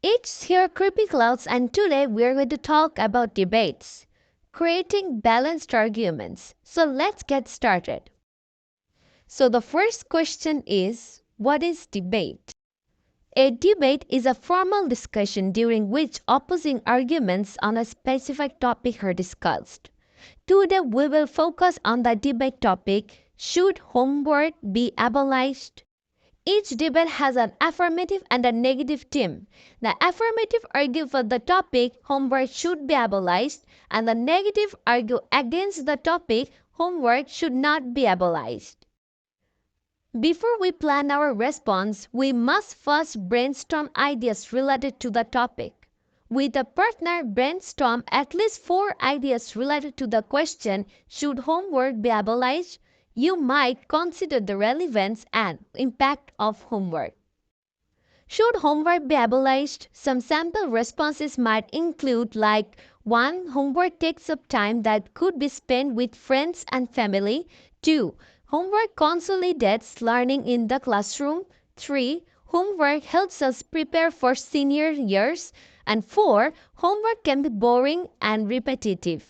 It's here Creepy Clouds, and today we're going to talk about debates, creating balanced arguments. So let's get started. So the first question is, what is debate? A debate is a formal discussion during which opposing arguments on a specific topic are discussed. Today we will focus on the debate topic, should homework be abolished? Each debate has an affirmative and a negative team. The affirmative argue for the topic homework should be abolished, and the negative argue against the topic homework should not be abolished. Before we plan our response, we must first brainstorm ideas related to the topic. With a partner, brainstorm at least 4 ideas related to the question, should homework be abolished? You might consider the relevance and impact of homework. Should homework be abolished? Some sample responses might include like 1. Homework takes up time that could be spent with friends and family. 2. Homework consolidates learning in the classroom. 3. Homework helps us prepare for senior years. And 4. Homework can be boring and repetitive.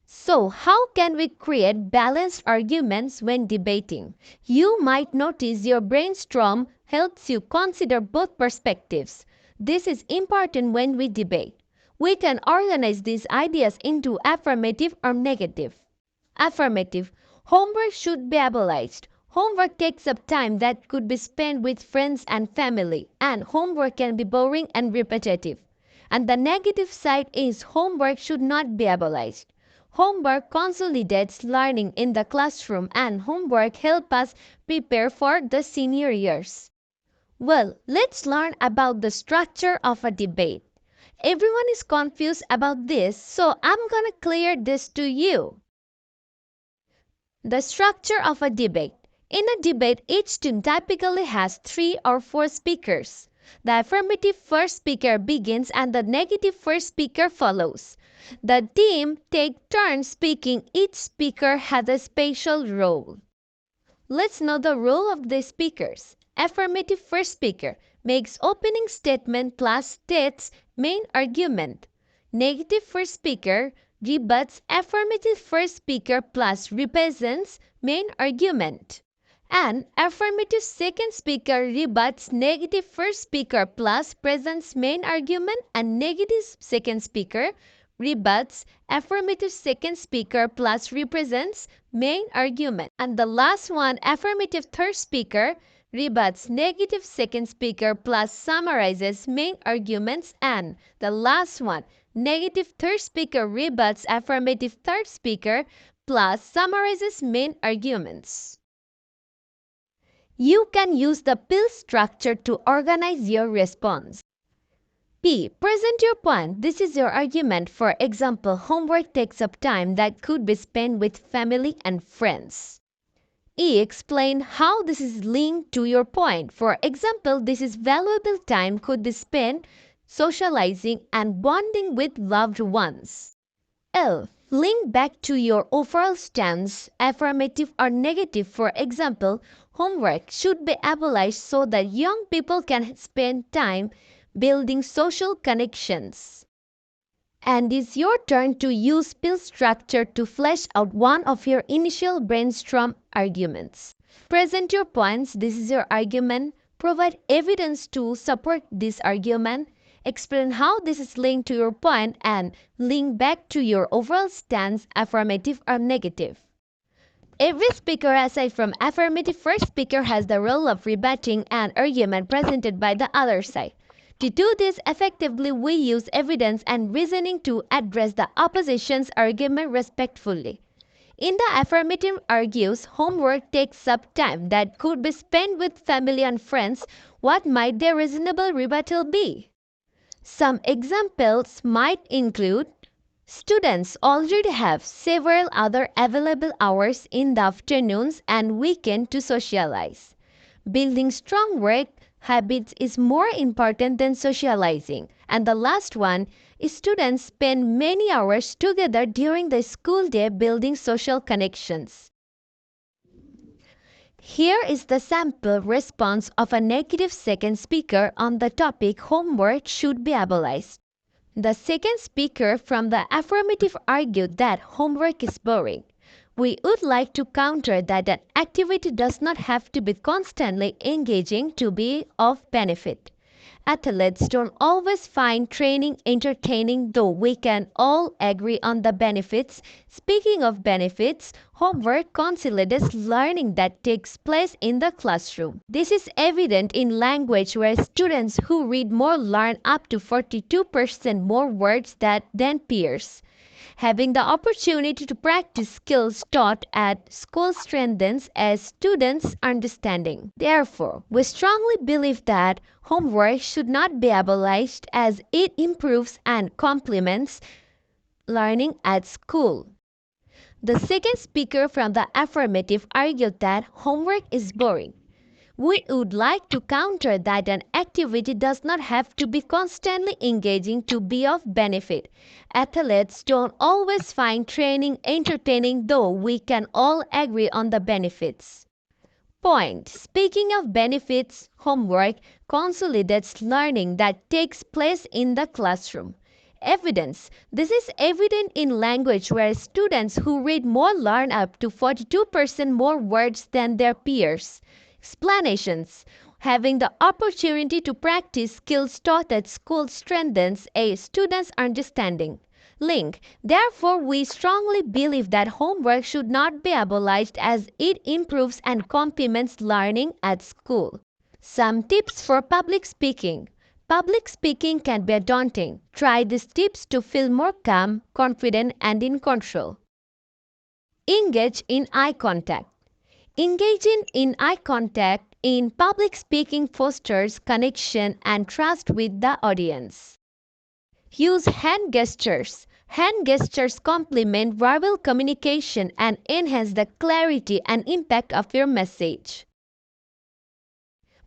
So, how can we create balanced arguments when debating? You might notice your brainstorm helps you consider both perspectives. This is important when we debate. We can organize these ideas into affirmative or negative. Affirmative. Homework should be abolished. Homework takes up time that could be spent with friends and family, and homework can be boring and repetitive. And the negative side is homework should not be abolished. Homework consolidates learning in the classroom, and homework helps us prepare for the senior years. Well, let's learn about the structure of a debate. Everyone is confused about this, so I'm gonna clear this to you. The structure of a debate. In a debate, each team typically has 3 or 4 speakers. The affirmative first speaker begins and the negative first speaker follows. The team take turns speaking. Each speaker has a special role. Let's know the role of the speakers. Affirmative first speaker makes opening statement plus states main argument. Negative first speaker rebuts affirmative first speaker plus represents main argument. And affirmative second speaker rebuts negative first speaker plus presents main argument, and negative second speaker rebuts affirmative second speaker plus represents main argument. And the last one, affirmative third speaker rebuts negative second speaker plus summarizes main arguments. And the last one, negative third speaker rebuts affirmative third speaker plus summarizes main arguments. You can use the pill structure to organize your response. P. Present your point. This is your argument. For example, homework takes up time that could be spent with family and friends. E. Explain how this is linked to your point. For example, this is valuable time could be spent socializing and bonding with loved ones. L. Link back to your overall stance, affirmative or negative. For example, homework should be abolished so that young people can spend time building social connections. And it's your turn to use pill structure to flesh out one of your initial brainstorm arguments. Present your points. This is your argument. Provide evidence to support this argument. Explain how this is linked to your point and link back to your overall stance, affirmative or negative. Every speaker aside from affirmative first speaker has the role of rebutting an argument presented by the other side. To do this effectively, we use evidence and reasoning to address the opposition's argument respectfully. In the affirmative argues, homework takes up time that could be spent with family and friends. What might their reasonable rebuttal be? Some examples might include students already have several other available hours in the afternoons and weekend to socialize. Building strong work habits is more important than socializing. And the last one is students spend many hours together during the school day building social connections. Here is the sample response of a negative second speaker on the topic homework should be abolished. The second speaker from the affirmative argued that homework is boring. We would like to counter that an activity does not have to be constantly engaging to be of benefit. Athletes don't always find training entertaining, though we can all agree on the benefits. Speaking of benefits, homework consolidates learning that takes place in the classroom. This is evident in language where students who read more learn up to 42% more words than peers. Having the opportunity to practice skills taught at school strengthens a student's understanding. Therefore, we strongly believe that homework should not be abolished as it improves and complements learning at school. The second speaker from the affirmative argued that homework is boring. We would like to counter that an activity does not have to be constantly engaging to be of benefit. Athletes don't always find training entertaining, though we can all agree on the benefits. Point. Speaking of benefits, homework consolidates learning that takes place in the classroom. Evidence. This is evident in language where students who read more learn up to 42% more words than their peers. Explanations. Having the opportunity to practice skills taught at school strengthens a student's understanding. Link. Therefore, we strongly believe that homework should not be abolished as it improves and complements learning at school. Some tips for public speaking. Public speaking can be daunting. Try these tips to feel more calm, confident, and in control. Engage in eye contact. Engaging in eye contact in public speaking fosters connection and trust with the audience. Use hand gestures. Hand gestures complement verbal communication and enhance the clarity and impact of your message.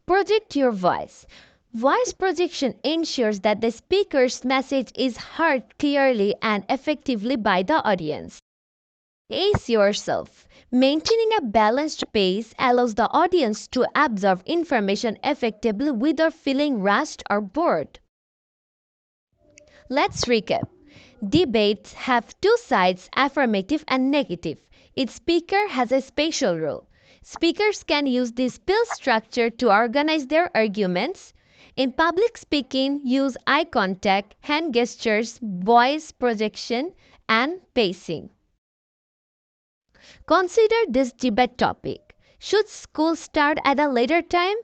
Project your voice. Voice projection ensures that the speaker's message is heard clearly and effectively by the audience. Pace yourself. Maintaining a balanced pace allows the audience to absorb information effectively without feeling rushed or bored. Let's recap. Debates have two sides, affirmative and negative. Each speaker has a special role. Speakers can use this spiel structure to organize their arguments. In public speaking, use eye contact, hand gestures, voice projection, and pacing. Consider this debate topic. Should school start at a later time?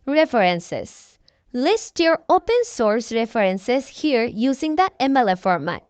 References. List your open source references here using the MLA format.